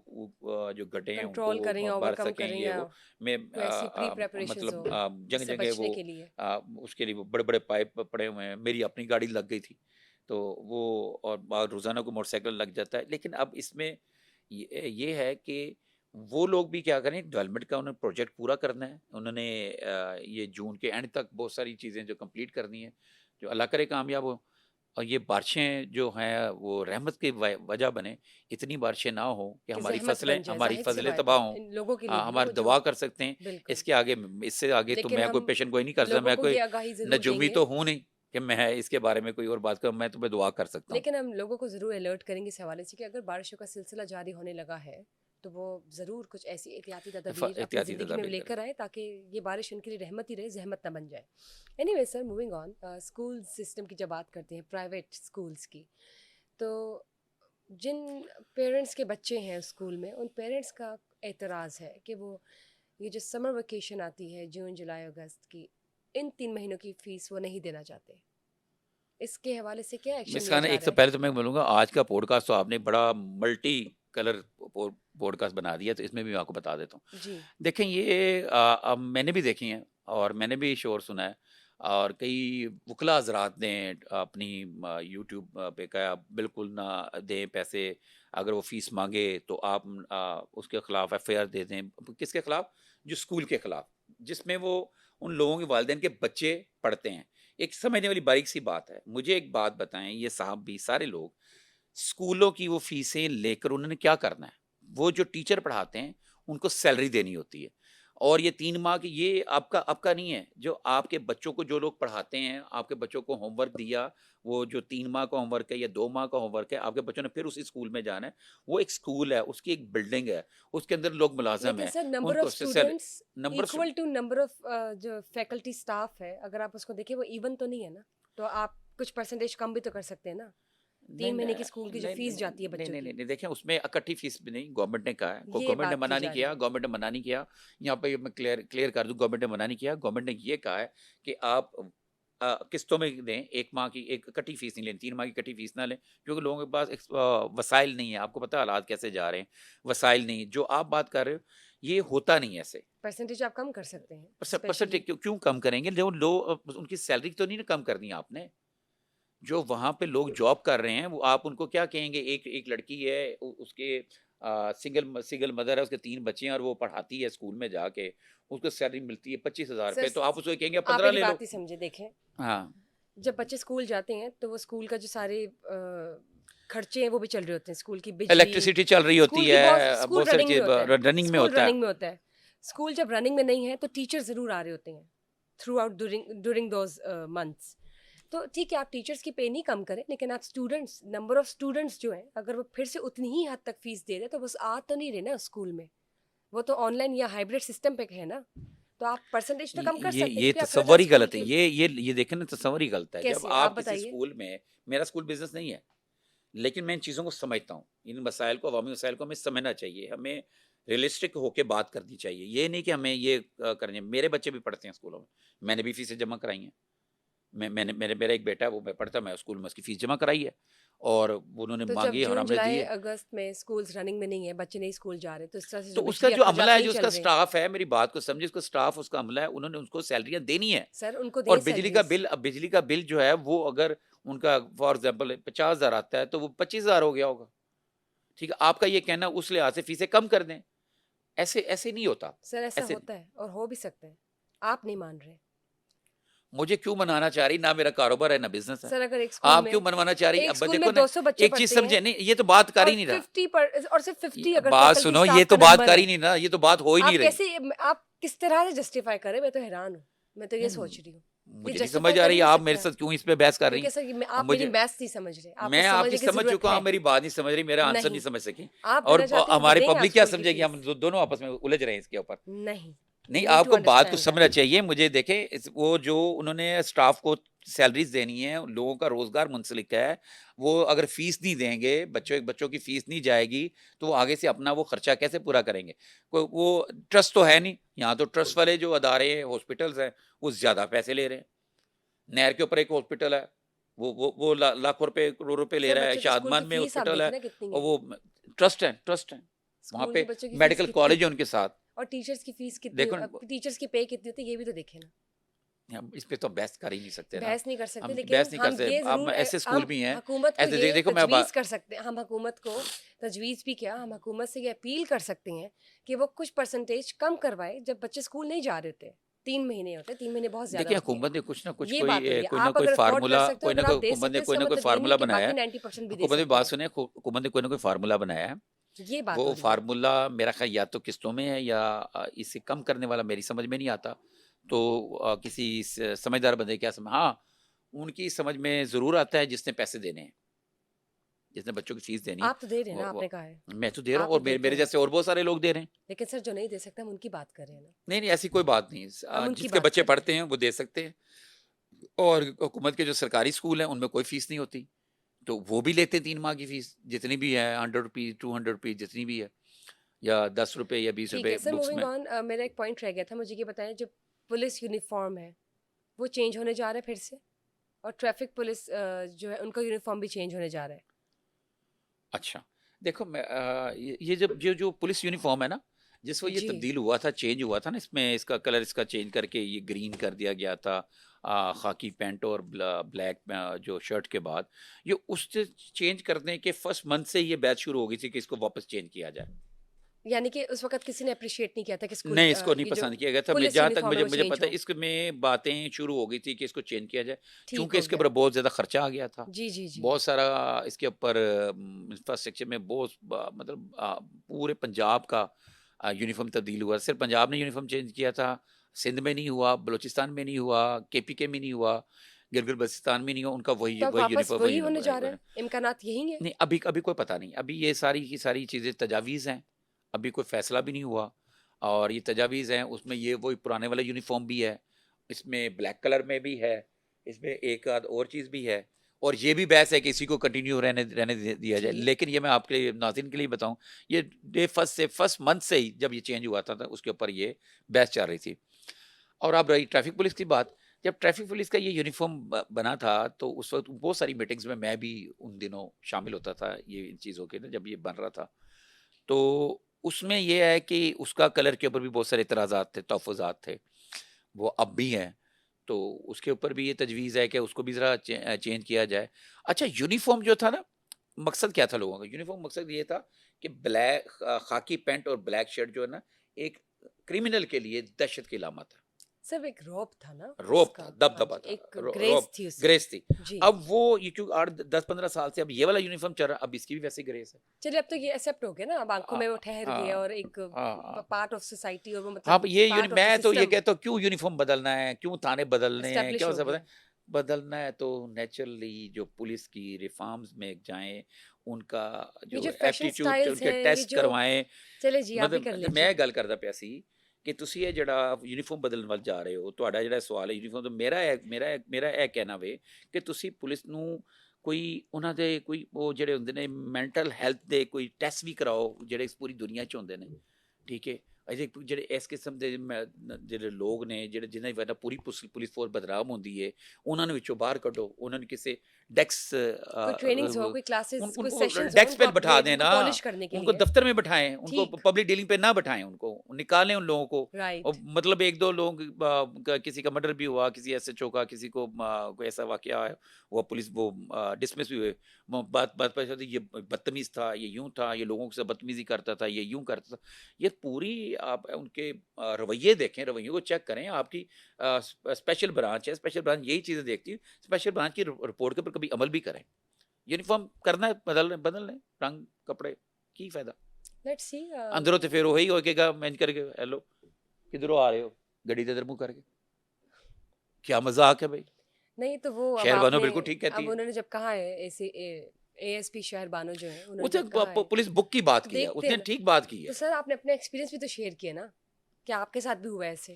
جو گڈھے ہیں ان کو کنٹرول کریں یا وہ بھر اوورکم سکیں کریں یہ یا وہ میں کوئی ایسی پری پریپریشنز ہو مطلب جس جگہ سے جگہ بچنے وہ کے لیے. اس کے لیے وہ بڑے بڑے پائپ پڑے ہوئے ہیں. میری اپنی گاڑی لگ گئی تھی تو وہ، اور روزانہ کو موٹر سائیکل لگ جاتا ہے. لیکن اب اس میں یہ ہے کہ وہ لوگ بھی کیا کریں، ڈیولپمنٹ کا انہوں نے پروجیکٹ پورا کرنا ہے. انہوں نے یہ جون کے اینڈ تک بہت ساری چیزیں جو کمپلیٹ کرنی ہیں، جو اللہ کرے کامیاب ہو. اور یہ بارشیں جو ہیں وہ رحمت کی وجہ بنے. اتنی بارشیں نہ ہوں کہ کہ ہماری زحمت بن جائے، ہماری ظاہر سی فصلیں بات تباہ ہے ہوں. ان لوگوں کے لیے بھی ہماری وہ جو دعا کر سکتے ہیں. بالکل. اس سے آگے تو لیکن میں کوئی ہم پیشن گوئی نہیں کر سکتا. لوگوں میں کو کوئی یہ آگاہی ضرور دیں نجومی گے، تو ہوں نہیں کہ میں اس کے بارے میں کوئی اور بات کروں. میں تمہیں دعا کر سکتا ہوں. لیکن ہم لوگوں کو ضرور الرٹ کریں گے اس حوالے سے کہ اگر بارشوں کا سلسلہ جاری ہونے لگا ہے تو وہ ضرور کچھ ایسی احتیاطی تدابیر اپنی احتیاطی زندگی میں تدابیر لے کریں. کر آئیں تاکہ یہ بارش ان کے لیے رحمت ہی رہے، زحمت نہ بن جائے. Any way sir, moving on, school system کی جب بات کرتے ہیں پرائیویٹ اسکولس کی، تو جن پیرنٹس کے بچے ہیں اسکول میں ان پیرنٹس کا اعتراض ہے کہ وہ یہ جو سمر ویکیشن آتی ہے جون جولائی اگست کی، ان 3 مہینوں کی فیس وہ نہیں دینا چاہتے. اس کے حوالے سے کیا ایکشن لیا مسکانہ جا ایک رہا سے ہے؟ پہلے تو میں بولوں گا آج کا پوڈ کاسٹ تو آپ نے بڑا ملٹی کلر پوڈ کاسٹ بنا دیا. تو اس میں بھی میں آپ کو بتا دیتا ہوں. جی دیکھیں یہ میں نے بھی دیکھی ہیں اور میں نے بھی شور سنا ہے. اور کئی وکلا حضرات نے اپنی یوٹیوب پہ کہا بالکل نہ دیں پیسے. اگر وہ فیس مانگے تو آپ اس کے خلاف ایف آئی آر دے دیں. کس کے خلاف؟ جو اسکول کے خلاف، جس میں وہ ان لوگوں کے والدین کے بچے پڑھتے ہیں. ایک سمجھنے والی باریک سی بات ہے. مجھے ایک بات بتائیں، یہ صاحب بھی سارے لوگ اسکولوں کی وہ فیسیں لے کر انہوں نے کیا کرنا ہے؟ وہ جو ٹیچر پڑھاتے ہیں ان کو سیلری دینی ہوتی ہے. اور یہ 3 ماہ کی یہ آپ کا نہیں ہے. جو آپ کے بچوں کو جو لوگ پڑھاتے ہیں، آپ کے بچوں کو ہوم ورک دیا، وہ جو 3 ماہ کا ہوم ورک ہے یا 2 ماہ کا ہوم ورک ہے، آپ کے بچوں نے پھر اسی اسکول میں جانا ہے. وہ ایک اسکول ہے، اس کی ایک بلڈنگ ہے، اس کے اندر لوگ ملازم لیکن ہیں. سر ان نمبر آف کو students number equal to number of جو فیکلٹی اسٹاف ہے، اگر آپ اس کو دیکھیں وہ ایون تو نہیں ہے نا. تو آپ کچھ پرسنٹیج کم بھی تو کر سکتے ہیں نا. 3 مہینے کی اسکول کی جو فیس جاتی ہے بچوں کی، نہیں دیکھیں اس میں اکٹھی فیس بھی نہیں. گورنمنٹ نے کہا ہے، یہ گورنمنٹ نے بات کی منع جا نہیں رہی کیا. ہے. گورنمنٹ نے منع نہیں کیا. یہاں پہ میں کلیئر کر دوں، گورنمنٹ نے منع نہیں کیا. گورنمنٹ نے یہ کہا ہے کہ آپ قسطوں میں دیں. 1 ماہ کی ایک اکٹھی فیس نہیں لیں، 3 ماہ کی اکٹھی فیس نہ لیں. کیونکہ لوگوں کے پاس وسائل نہیں ہے. آپ کو پتہ ہے حالات کیسے جا رہے ہیں، وسائل نہیں. جو آپ بات کر رہے ہو یہ ہوتا نہیں ایسے. پرسنٹیج آپ کم کر سکتے ہیں. پرسنٹیج کیوں کم کریں گے؟ لو ان کی سیلری تو نہیں نا کم کرنی آپ نے. جو وہاں پہ لوگ جاب کر رہے ہیں وہ آپ ان کو کیا کہیں گے؟ ایک لڑکی ہے، اس کے سنگل مدر ہے، اس کے 3 بچے ہیں اور وہ پڑھاتی ہے اسکول میں جا کے، اس کو سیلری ملتی ہے 25,000 سر روپے. تو آپ اس کو کہیں گے آپ 15 میری لے لو. بات ہی سمجھے. دیکھیں ہاں جب بچے اسکول جاتے ہیں تو وہ اسکول کا جو سارے خرچے ہیں وہ بھی چل رہے ہوتے ہیں. اسکول کی بجلی، الیکٹریسٹی چل رہی اسکول ہوتی کی ہے، اسکول بہت ساری رننگ میں چیز ہوتا ہے. رننگ میں اسکول ہوتا ہے. رننگ میں ہوتا ہے. اسکول جب رننگ میں نہیں ہے تو ٹیچر ضرور آ رہے ہوتے ہیں through out during those months. تو ٹھیک ہے آپ ٹیچرس کی پے نہیں کم کریں، لیکن آپ اسٹوڈنٹس، نمبر آف اسٹوڈنٹس جو ہیں اگر وہ پھر سے اتنی ہی حد تک فیس دے رہے تو بس آ تو نہیں رہے نا اسکول میں. وہ تو آن لائن یا ہائبرڈ سسٹم پہ ہے نا. تو آپ پرسنٹیج تو کم کر سکتے ہیں یہ کیونکہ تصور ہی غلط ہے. اسکول یہ دیکھیں نا، تصور ہی غلط ہے. جب کیسے آپ کسی بتائیے. اسکول میں، میرا اسکول بزنس نہیں ہے لیکن میں ان چیزوں کو سمجھتا ہوں. ان مسائل کو، عوامی مسائل کو ہمیں سمجھنا چاہیے. ہمیں ریئلسٹک ہو کے بات کرنی چاہیے. یہ نہیں کہ ہمیں یہ کرنی ہے. میرے بچے بھی پڑھتے ہیں اسکولوں میں نے بھی فیسیں جمع کرائی ہیں. میرا ایک بیٹا ہے، وہ پڑھتا، میں اسکول میں اس کی فیس جمع کرائی ہے اور انہوں نے تو جب مانگی اور جون ہم نے دی جولائی ہے. اگست میں اسکولز رننگ میں نہیں ہے، بچے نہیں اسکول جا رہے، تو اس طرح سے جو تو اس کا بجلی جو عملہ اخراجات ہے، نہیں جو اس چل کا رہے. سٹاف ہے، میری بات کو سمجھے، اس کا سٹاف، اس کا عملہ ہے، انہوں نے اس کو سیلریاں دینی ہے. سر ان کو اور دیں بجلی کا سیلریز. بل، اب بجلی کا بل جو ہے وہ اگر ان کا فار ایگزامپل 50,000 آتا ہے تو وہ 25,000 ہو گیا ہوگا. ٹھیک ہے، آپ کا یہ کہنا اس لحاظ سے فیسیں کم کر دیں. ایسے نہیں ہوتا. سر ایسا ایسے ہوتا ہے اور ہو بھی سکتا ہے، آپ نہیں مان رہے. مجھے کیوں منانا چاہ رہی؟ نہ میرا کاروبار ہے نہ بزنس ہے. سر اگر ایک اسکول آپ میں کیوں منوانا چاہ رہی؟ اب دیکھو نا، 200 بچے ایک چیز پڑھتے ہیں سمجھے. نہیں، یہ تو بات کر اور ہی نہیں رہا. 50 اور صرف 50 اگر بات فیکلٹی سنو، یہ اسٹاف تو کا بات نمبر کر ہے، ہی نہیں رہا. یہ تو بات ہو ہی نہیں آپ رہی. کیسے، آپ کس طرح سے جسٹیفائی کریں؟ میں تو حیران ہوں. میں تو یہ سوچ رہی ہوں مجھے نہیں سمجھ آ رہی آپ میرے ساتھ کیوں اس پہ بحث کر رہی کیونکہ سر ہیں. آپ میری میتھس نہیں سمجھ رہے. آپ کو میں آپ کی سمجھنے کی سمجھ ضرورت چکا ہوں، ہے. آپ میری بات نہیں سمجھ رہی، میرا آنسر نہیں سمجھ سکی. آپ اور دینا چاہتے ہیں تو ہماری دیں آپ پبلک کیا اسکول کی سمجھے گی؟ ہم فیس. دونوں آپس میں الجھ رہے ہیں اس کے اوپر. نہیں نہیں، You need آپ to کو بات کو understand سمجھنا that. چاہیے. مجھے دیکھیں، وہ جو انہوں نے اسٹاف کو سیلریز دینی ہے، لوگوں کا روزگار منسلک ہے، وہ اگر فیس نہیں دیں گے، بچوں کی فیس نہیں جائے گی تو وہ آگے سے اپنا وہ خرچہ کیسے پورا کریں گے؟ وہ ٹرسٹ تو ہے نہیں. یہاں تو ٹرسٹ والے جو ادارے ہیں، ہاسپٹلز ہیں، وہ زیادہ پیسے لے رہے ہیں. نہر کے اوپر ایک ہاسپٹل ہے، وہ لاکھوں روپے، کروڑ روپے لے سر رہا ہے. بچوں کے اسکول کی شادمان میں فیس آپ ہاسپٹل ہے، دیکھیں نا کتنی اور ہے. وہ ٹرسٹ ہے. وہاں اسکول پہ کے بچوں کی فیس میڈیکل کتنی کالج ہے ان کے ساتھ. اور ٹیچرس کی فیس کتنی دیکھو ٹیچرس کی پے کتنی ہوتی ہے یہ بھی تو دیکھیں نا. ہم اس پہ تو بحث کر ہی نہیں سکتے نا. بحث نہیں کر سکتے ہم لیکن بحث نہیں کر ہم سکتے. یہ اب ضرور ایسے اسکول ہم بھی ہیں حکومت کو ایسے یہ دیکھو میں تجویز کر سکتے ہیں. ہم حکومت کو تجویز بھی کیا ہم حکومت سے یہ اپیل کر سکتے ہیں کہ وہ کچھ پرسنٹیج کم کروائے جب بچے اسکول نہیں جا رہے ہوتے. 3 مہینے ہوتے ہیں, 3 مہینے بہت زیادہ دیکھیں ہوتے ہیں. حکومت نے کچھ نہ کچھ یہ بات ہو رہی ہے, کوئی نہ آپ کوئی اگر افورڈ کر فارمولا سکتے ہو, اگر آپ دے حکومت سکتے نے ہو, اس کوئی کا نہ کوئی مطلب یہ فارمولا نہیں کہ بنایا باقی ہے. 90% بھی دے حکومت کی سکتے بات ہیں. سنیں, حکومت نے کوئی نہ کوئی فارمولا بنایا ہے. یہ بات وہ ہو رہی ہے. فارمولا میرا خیال یا تو قسطوں میں ہے یا اس سے کم کرنے والا میری سمجھ میں نہیں آتا. تو کسی سمجھدار بندے کیا سمجھ, ہاں ان کی سمجھ میں ضرور آتا ہے جس نے پیسے دینے ہیں, جس نے بچوں کی فیس دینی آپ تو دے رہے ہیں نا, آپ وہ نے کہا ہے میں تو دے رہا ہوں, آپ اور تو دیتے میرے ہیں, جیسے اور بہت سارے لوگ دے رہے ہیں. لیکن سر جو نہیں دے سکتے ہم ان کی بات کر رہے ہیں نا. نہیں ایسی کوئی بات نہیں, ہم ان کی جس کے بات بچے کر رہے پڑھتے ہیں وہ دے سکتے ہیں. اور حکومت کے جو سرکاری اسکول ہیں ان میں کوئی فیس نہیں ہوتی, تو وہ بھی لیتے ہیں 3 ماہ کی فیس جتنی بھی ہے, 100 روپیز 200 روپیز جتنی بھی ہے, یا 10 روپے یا 20 ٹھیک روپے ہے سر. بکس موونگ میں. آن, میرا ایک پوائنٹ رہ گیا تھا, مجھے یہ بتائیں جو پولیس یونیفارم ہے وہ چینج ہونے جا رہا ہے پھر سے, اور ٹریفک پولیس جو ہے ان کا یونیفارم بھی چینج ہونے جا رہا ہے. اچھا دیکھو یہ جب جو پولیس یونیفارم ہے نا, جس وہ یہ جی تبدیل ہوا تھا, چینج ہوا تھا نا, اس میں اس کا کلر اس کا چینج کر کے یہ گرین کر دیا گیا تھا, خاکی پینٹ اور بلیک جو شرٹ کے بعد, یہ اس سے چینج کرنے کے فرسٹ منتھ سے یہ بیچ شروع ہو گئی تھی کہ اس کو واپس چینج کیا جائے. یعنی کہ اس وقت کسی نے اپریشیٹ نہیں کیا تھا کہ اسکول نہیں اس کو نہیں یہ جو پسند کیا گیا تھا. پولیس جہاں تک یونیفارم ہے وہ مجھے چینج پتا ہو. ہے اس میں باتیں شروع ہو گئی تھی کہ اس کو چینج کیا جائے, ٹھیک چونکہ ہو اس کے گیا. اوپر بہت زیادہ خرچہ آ گیا تھا. جی جی جی. بہت سارا اس کے اوپر انفراسٹرکچر میں بہت مطلب پورے پنجاب کا یونیفارم تبدیل ہوا. صرف پنجاب نے یونیفارم چینج کیا تھا, سندھ میں نہیں ہوا, بلوچستان میں نہیں ہوا, کے پی کے میں نہیں ہوا, گلگت بلتستان میں نہیں ہوا. ان کا وہی تو اب واپس یونیفارم وہی ہونے جا رہا ہے, امکانات یہی ہیں. نہیں ابھی کوئی پتہ نہیں. ابھی یہ ساری کی ساری چیزیں تجاویز ہیں, ابھی کوئی فیصلہ بھی نہیں ہوا. اور یہ تجاویز ہیں, اس میں یہ وہی پرانے والا یونیفارم بھی ہے, اس میں بلیک کلر میں بھی ہے, اس میں ایک آدھ اور چیز بھی ہے, اور یہ بھی بحث ہے کہ اسی کو کنٹینیو رہنے دیا جائے. جی. لیکن یہ میں آپ کے ناظرین کے لیے بتاؤں, یہ ڈے فرسٹ منتھ سے ہی جب یہ چینج ہوا تھا اس کے اوپر یہ بحث چل رہی تھی. اور اب رہی ٹریفک پولیس کی بات, جب ٹریفک پولیس کا یہ یونیفارم بنا تھا تو اس وقت بہت ساری میٹنگز میں بھی ان دنوں شامل ہوتا تھا یہ ان چیزوں کے, جب یہ بن رہا تھا تو اس میں یہ ہے کہ اس کا کلر کے اوپر بھی بہت سارے اعتراضات تھے, تحفظات تھے, وہ اب بھی ہیں. تو اس کے اوپر بھی یہ تجویز ہے کہ اس کو بھی ذرا چینج کیا جائے. اچھا یونیفارم جو تھا نا, مقصد کیا تھا لوگوں کا؟ یونیفارم مقصد یہ تھا کہ بلیک خاکی پینٹ اور بلیک شرٹ جو ہے نا ایک کریمنل کے لیے دہشت کی علامت ہے. صرف ایک روب تھا نا, روب تھا, دبدبا تھا, ایک روب گریس تھی اس گریس تھی. جی. اب وہ یہ کیوں 8-10-15 سال سے اب یہ والا یونیفارم چل رہا, اب اس کی بھی ویسی گریس ہے. چلیے اب تو یہ ایکسیپٹ ہو گیا نا, اب آنکھوں میں وہ ٹھہر گیا اور ایک پارٹ آف سوسائٹی, اور وہ ہاں مطلب یہ پارٹ آف میں دی تو یہ سسٹم کہتا ہوں کیوں یونیفارم بدلنا ہے, کیوں تھانے بدلنے ہیں, اسٹیبلش کیوں ہو سب گیا. بدلنا ہے. تو نیچرلی جو پولیس کی ریفارمز میں جائیں, ان کا یہ جو جو فیشن ایپٹیٹیوڈ سٹائلز ان کے ہیں, یہ ٹیسٹ جو کروائیں. چلے جی آپ بھی کر مطلب لیجیے. میں گل کردا پیا سی کہ تسی یہ جڑا یونیفارم بدلن ول جا رہے ہو, تہاڈا جڑا سوال ہے یونیفارم, تو میرا یہ کہنا وے کہ تسی پولیس نو کوئی انہاں دے کوئی وہ جڑے ہوندے نے مینٹل ہیلتھ دے کوئی ٹیسٹ بھی کراؤ جڑے اس پوری دنیا چ ہوندے نے. ٹھیک ہے, جڑے اس قسم دے جڑے لوگ نے جڑے جنہاں دی وجہ پوری پولیس فورس بدنام ہوندی ہے, انہاں نے وچوں باہر کڈو, انہاں نے کسے ڈیکس کوئی ٹریننگز ہو, کوئی کلاسز, ان کوئی کو سیشنز ہو, ڈیکس ان پہ کو بٹھا اپگریڈ, دیں ان کو نا, پالش کرنے کے ان کو لیے. دفتر میں بٹھائیں, ان کو ٹھیک, پبلک ڈیلنگ پہ نہ بٹھائیں, ان کو نکالیں ان لوگوں کو. رائٹ. اور مطلب 1-2 لوگ کسی کا مرڈر بھی ہوا, کسی ایسے چوکا, کسی کو کوئی ایسا واقعہ ہے, وہ پولیس وہ ڈسمس بھی ہوئے, بات یہ بدتمیز تھا, یہ یوں تھا, یہ لوگوں سے بدتمیزی کرتا تھا, یہ یوں کرتا تھا. یہ پوری آپ ان کے رویے دیکھیں, رویوں کو چیک کریں. آپ کی اسپیشل برانچ ہے, اسپیشل برانچ یہی چیزیں دیکھتی ہے, اسپیشل برانچ کی رپورٹ کے اوپر کبھی عمل بھی کریں. یونیفارم کرنا ہے بدل لیں رنگ کپڑے, کی فائدہ؟ Let's see. اندروں تے پھر وہی ہو کے گا مینج کر کے, ہیلو کدھروں آ رہے ہو, گڈی تے ادھر منہ کر کے, کیا مذاق ہے بھائی. نہیں تو وہ اب شہر آپ بانو نے, بالکل ٹھیک کہتی اب ہے. انہوں نے جب کہا ہے اے ایس پی شہر بانو جو ہے, انہوں وہ نے جب کہا ہے, پولیس بک کی بات تو کی ہے, اس دیکھتے نے ہیں نا. ٹھیک بات کی تو ہے. سر آپ نے اپنے ایکسپیرینس بھی تو شیئر کیے نا, کہ آپ کے ساتھ بھی ہوا ایسے.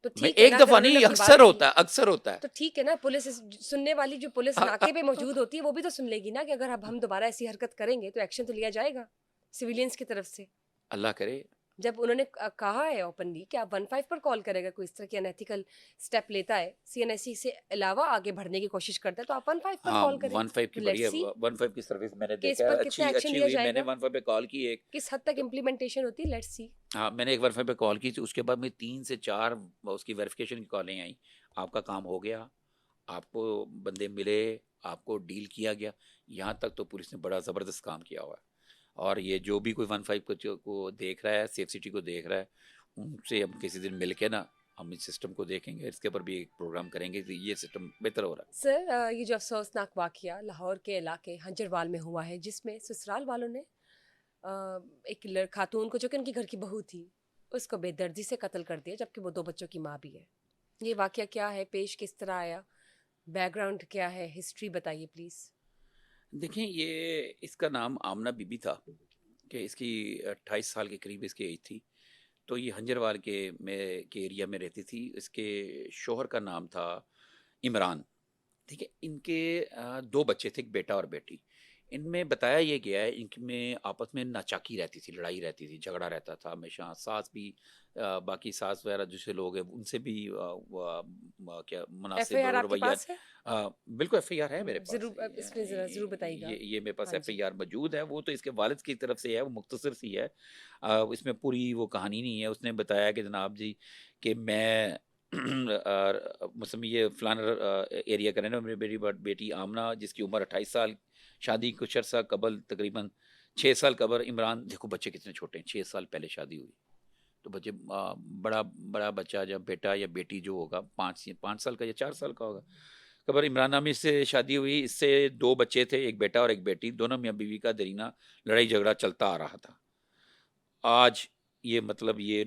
تو میں ٹھیک ہے نا, ایک اگر دفعہ انہوں نے نہیں, اپنی بات اکثر کی, ہوتا ہے, اکثر ہوتا ہے. تو ٹھیک ہے نا, پولیس سننے والی جو پولیس ناکے پہ موجود ہوتی ہے وہ بھی تو سن لے گی نا, کہ اگر اب ہم دوبارہ ایسی حرکت کریں گے تو ایکشن تو لیا جائے گا سویلینس کی طرف سے. اللہ کرے جب انہوں نے کہا ہے اوپنلی کہ آپ 15 پر کال کرے گا کوئی اس طرح کی انیتھیکل اسٹیپ لیتا ہے سی این ایس سی سے علاوہ آگے بڑھنے کی کوشش کرتا ہے تو آپ 15 پر ہاں کال کریں. 15 کی بڑی ہے. 15 کی سروس میں نے کہ اس دیکھا پر ہے کتنا اچھی ایکشن اچھی لیا ہوئی. جائے میں نے گا, 15 پہ کال کی ایک. کس حد تک امپلیمنٹیشن ہوتی ہے, لیٹس سی. ہاں میں نے ایک 15 پہ کال کی تھی, اس کے بعد میں 3 سے 4 اس کی ویریفیکیشن کی کالیں آئیں. آپ کا کام ہو گیا, آپ کو بندے ملے, آپ کو ڈیل کیا گیا. یہاں تک تو پولیس نے بڑا زبردست کام کیا ہوا ہے. اور یہ جو بھی کوئی 15 کو دیکھ رہا ہے, سیف سٹی کو دیکھ رہا ہے, ان سے ہم کسی دن مل کے نا ہم اس سسٹم کو دیکھیں گے, اس کے اوپر بھی ایک پروگرام کریں گے کہ یہ سسٹم بہتر ہو رہا ہے. سر یہ جو افسوسناک واقعہ لاہور کے علاقے ہنجروال میں ہوا ہے, جس میں سسرال والوں نے ایک خاتون کو جو کہ ان کی گھر کی بہو تھی اس کو بے دردی سے قتل کر دیا, جبکہ وہ 2 بچوں کی ماں بھی ہے. یہ واقعہ کیا ہے, پیش کس طرح آیا, بیک گراؤنڈ کیا ہے, ہسٹری بتائیے پلیز. دیکھیں یہ اس کا نام آمنہ بی بی تھا, کہ اس کی 28 سال کے قریب اس کی ایج تھی. تو یہ ہنجروال کے ایریا میں رہتی تھی. اس کے شوہر کا نام تھا عمران. ٹھیک ہے, ان کے 2 بچے تھے, ایک بیٹا اور بیٹی. ان میں بتایا یہ گیا ہے ان میں آپس میں ناچاکی رہتی تھی, لڑائی رہتی تھی, جھگڑا رہتا تھا ہمیشہ. ساس بھی باقی ساس وغیرہ دوسرے لوگ ہیں ان سے بھی کیا ایف مناسب آئی آر آپ کے رویہ. پاس ہے؟ بالکل ایف آئی آر ہے میرے پاس. ضرور اس میں ضرور بتائیے گا. یہ میرے پاس ہاں ایف جی. آئی آر موجود ہے. وہ تو اس کے والد کی طرف سے ہے, وہ مختصر سی ہے, اس میں پوری وہ کہانی نہیں ہے. اس نے بتایا کہ جناب جی کہ میں مثلا یہ فلانا ایریا کا رہنا, میری میری بیٹی آمنہ جس کی عمر 28 سال, شادی کچھ عرصہ قبل تقریباً 6 سال قبل. عمران دیکھو بچے کتنے چھوٹے ہیں, 6 سال پہلے شادی ہوئی. تو بچے بڑا بچہ جب بیٹا یا بیٹی جو ہوگا 5 سال کا یا 4 سال کا ہوگا قبر. عمران نامی سے شادی ہوئی, اس سے 2 بچے تھے, ایک بیٹا اور ایک بیٹی. دونوں میاں بیوی کا درینہ لڑائی جھگڑا چلتا آ رہا تھا. آج یہ مطلب یہ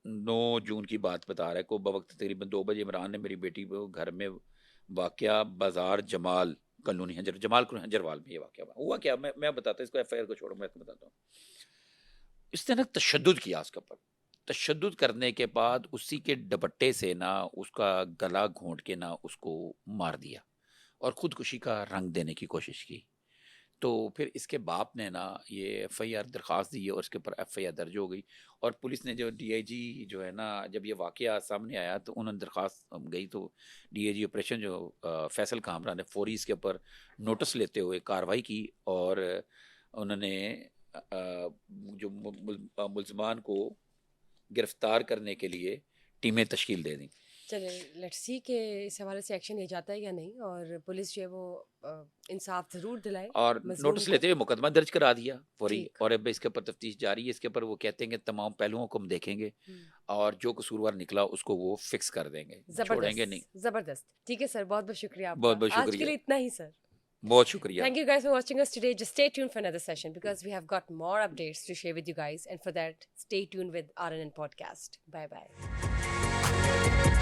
9 جون کی بات بتا رہا ہے کو بوقت تقریباً 2 بجے عمران نے میری بیٹی کو گھر میں واقعہ بازار جمال کالونی جمال کالونی ہنجروال میں یہ واقعہ ہوا. کیا میں بتاتا ہوں, اس کو ایف آئی آر کو چھوڑو, میں آپ کو بتاتا ہوں. اس نے نا تشدد کیا اس کے اوپر. تشدد کرنے کے بعد اسی کے دوپٹے سے نا اس کا گلا گھونٹ کے نا اس کو مار دیا اور خودکشی کا رنگ دینے کی کوشش کی. تو پھر اس کے باپ نے نا یہ ایف آئی آر درخواست دی اور اس کے اوپر ایف آئی آر درج ہو گئی. اور پولیس نے جو ڈی آئی جی جو ہے نا, جب یہ واقعہ سامنے آیا تو انہوں نے درخواست گئی تو ڈی آئی جی آپریشن جو فیصل کامران نے فوری اس کے اوپر نوٹس لیتے ہوئے کارروائی کی, اور انہوں نے جو ملزمان کو گرفتار کرنے کے لیے ٹیمیں تشکیل دے دیں. چلیں لیٹس سی کہ اس حوالے سے ایکشن لیا جاتا ہے یا نہیں, اور پولیس جو ہے وہ انصاف ضرور دلائے اور مظلوم نوٹس کو. لیتے ہوئے مقدمہ درج کرا دیا فوری, ٹھیک. اور اب اس کے اوپر تفتیش جاری ہے. اس کے اوپر وہ کہتے ہیں کہ تمام پہلوؤں کو ہم دیکھیں گے اور جو قصوروار نکلا اس کو وہ فکس کر دیں گے, چھوڑیں گے نہیں. زبردست. ٹھیک ہے سر, بہت بہت شکریہ آپ بہت کا. بہت آج کے شکریہ, لیے اتنا ہی سر. بہت شکریہ. Thank you guys for watching us today. Just stay tuned for another session because we have got more updates to share with you guys, and for that stay tuned with RNN Podcast. Bye bye.